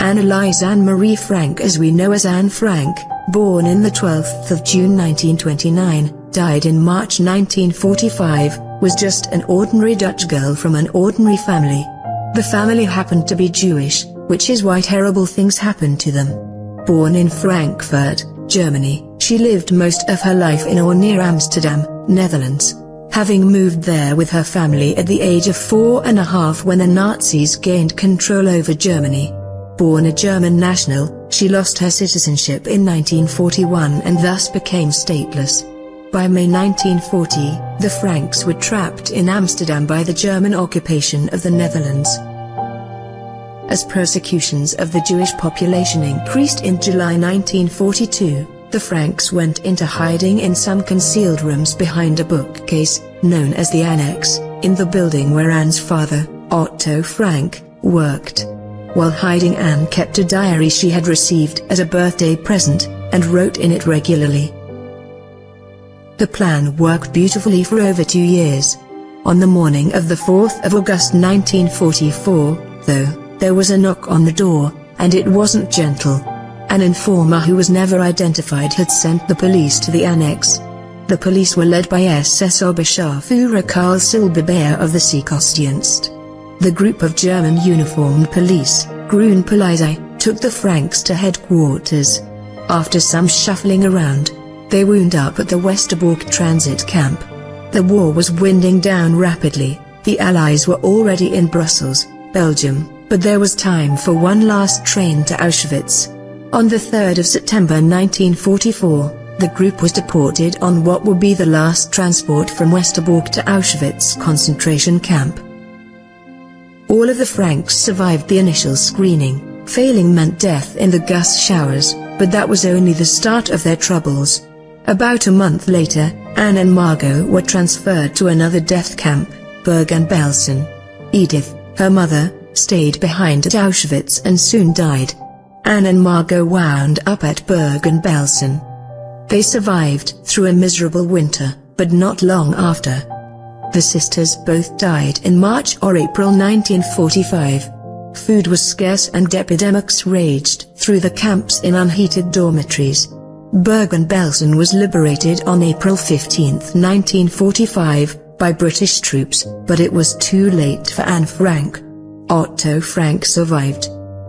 Anneliese Anne Marie Frank, as we know as Anne Frank, born in the 12th of June 1929, died in March 1945, was just an ordinary Dutch girl from an ordinary family. The family happened to be Jewish, which is why terrible things happened to them. Born in Frankfurt, Germany, she lived most of her life in or near Amsterdam, Netherlands, having moved there with her family at the age of 4.5 when the Nazis gained control over Germany. Born a German national, she lost her citizenship in 1941 and thus became stateless. By May 1940, the Franks were trapped in Amsterdam by the German occupation of the Netherlands. As persecutions of the Jewish population increased in July 1942, the Franks went into hiding in some concealed rooms behind a bookcase, known as the Annex, in the building where Anne's father, Otto Frank, worked. While hiding, Anne kept a diary she had received as a birthday present, and wrote in it regularly. The plan worked beautifully for over 2 years. On the morning of the 4th of August 1944, though, there was a knock on the door, and it wasn't gentle. An informer who was never identified had sent the police to the Annex. The police were led by SS Oberscharführer Karl Silberbayer of the Seekostdienst. The group of German uniformed police, Grünpolizei, took the Franks to headquarters. After some shuffling around, they wound up at the Westerbork transit camp. The war was winding down rapidly. The Allies were already in Brussels, Belgium, but there was time for one last train to Auschwitz. On the 3rd of September 1944, the group was deported on what would be the last transport from Westerbork to Auschwitz concentration camp. All of the Franks survived the initial screening. Failing meant death in the gas showers, but that was only the start of their troubles. About a month later, Anne and Margot were transferred to another death camp, Bergen-Belsen. Edith, her mother, stayed behind at Auschwitz and soon died. Anne and Margot wound up at Bergen-Belsen. They survived through a miserable winter, but not long after. The sisters both died in March or April 1945. Food was scarce and epidemics raged through the camps in unheated dormitories. Bergen-Belsen was liberated on April 15, 1945, by British troops, but it was too late for Anne Frank. Otto Frank survived.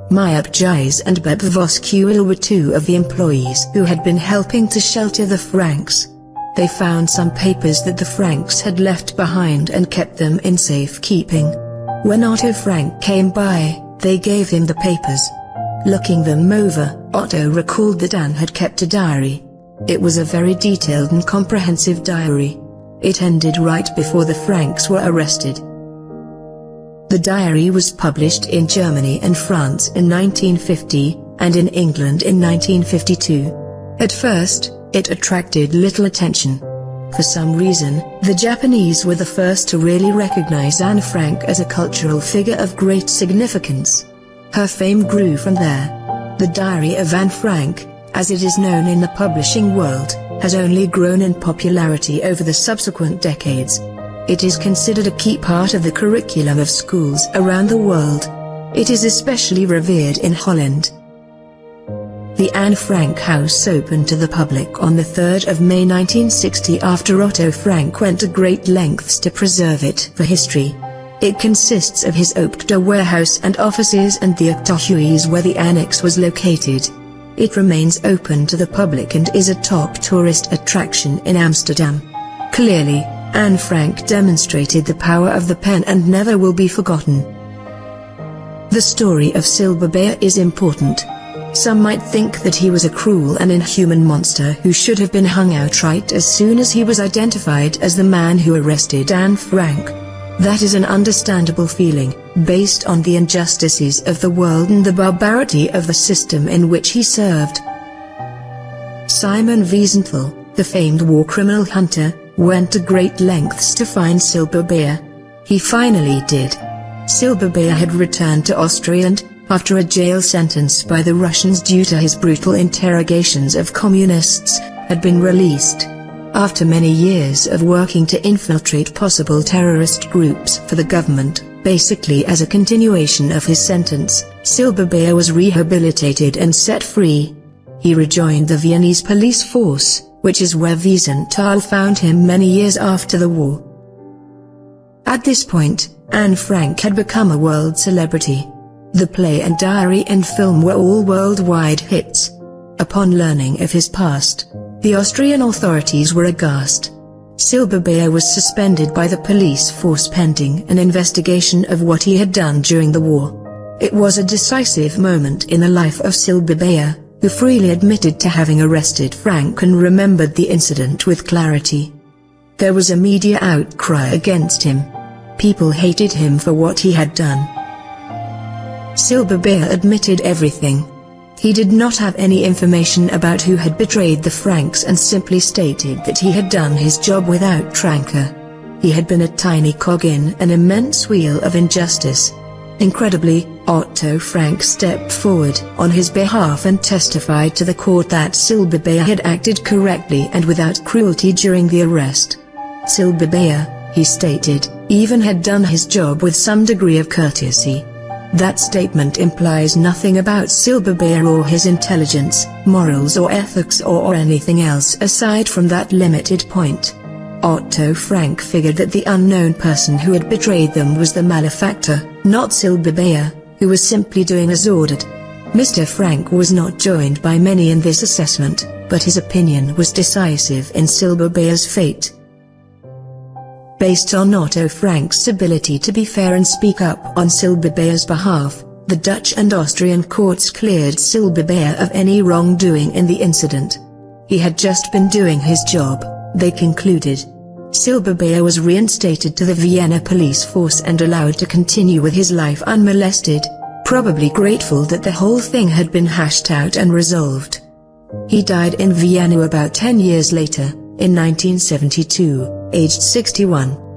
Mayap Gijs and Beb Voskuil were two of the employees who had been helping to shelter the Franks. They found some papers that the Franks had left behind and kept them in safekeeping. When Otto Frank came by, they gave him the papers. Looking them over, Otto recalled that Anne had kept a diary. It was a very detailed and comprehensive diary. It ended right before the Franks were arrested. The diary was published in Germany and France in 1950, and in England in 1952. At first, it attracted little attention. For some reason, the Japanese were the first to really recognize Anne Frank as a cultural figure of great significance. Her fame grew from there. The Diary of Anne Frank, as it is known in the publishing world, has only grown in popularity over the subsequent decades. It is considered a key part of the curriculum of schools around the world. It is especially revered in Holland. The Anne Frank House opened to the public on the 3rd of May 1960 after Otto Frank went to great lengths to preserve it for history. It consists of his Opta warehouse and offices and the Octahuis where the annex was located. It remains open to the public and is a top tourist attraction in Amsterdam. Clearly, Anne Frank demonstrated the power of the pen and never will be forgotten. The story of Silberbayer is important. Some might think that he was a cruel and inhuman monster who should have been hung outright as soon as he was identified as the man who arrested Anne Frank. That is an understandable feeling, based on the injustices of the world and the barbarity of the system in which he served. Simon Wiesenthal, the famed war criminal hunter, went to great lengths to find Silberbayer. He finally did. Silberbayer had returned to Austria and, after a jail sentence by the Russians due to his brutal interrogations of communists, had been released. After many years of working to infiltrate possible terrorist groups for the government, Basically as a continuation of his sentence, Silberbayer was rehabilitated and set free. He rejoined the Viennese police force, which is where Wiesenthal found him many years after the war. At this point, Anne Frank had become a world celebrity. The play and diary and film were all worldwide hits. Upon learning of his past, the Austrian authorities were aghast. Silberbayer was suspended by the police force pending an investigation of what he had done during the war. It was a decisive moment in the life of Silberbayer, who freely admitted to having arrested Frank and remembered the incident with clarity. There was a media outcry against him. People hated him for what he had done. Silberbayer admitted everything. He did not have any information about who had betrayed the Franks and simply stated that he had done his job without rancor. He had been a tiny cog in an immense wheel of injustice. Incredibly, Otto Frank stepped forward on his behalf and testified to the court that Silberbayer had acted correctly and without cruelty during the arrest. Silberbayer, he stated, even had done his job with some degree of courtesy. That statement implies nothing about Silberbayer or his intelligence, morals or ethics or anything else aside from that limited point. Otto Frank figured that the unknown person who had betrayed them was the malefactor, not Silberbayer, who was simply doing as ordered. Mr. Frank was not joined by many in this assessment, but his opinion was decisive in Silberbayer's fate. Based on Otto Frank's ability to be fair and speak up on Silberbayer's behalf, the Dutch and Austrian courts cleared Silberbayer of any wrongdoing in the incident. He had just been doing his job, they concluded. Silberbayer was reinstated to the Vienna police force and allowed to continue with his life unmolested, probably grateful that the whole thing had been hashed out and resolved. He died in Vienna about 10 years later, in 1972, aged 61.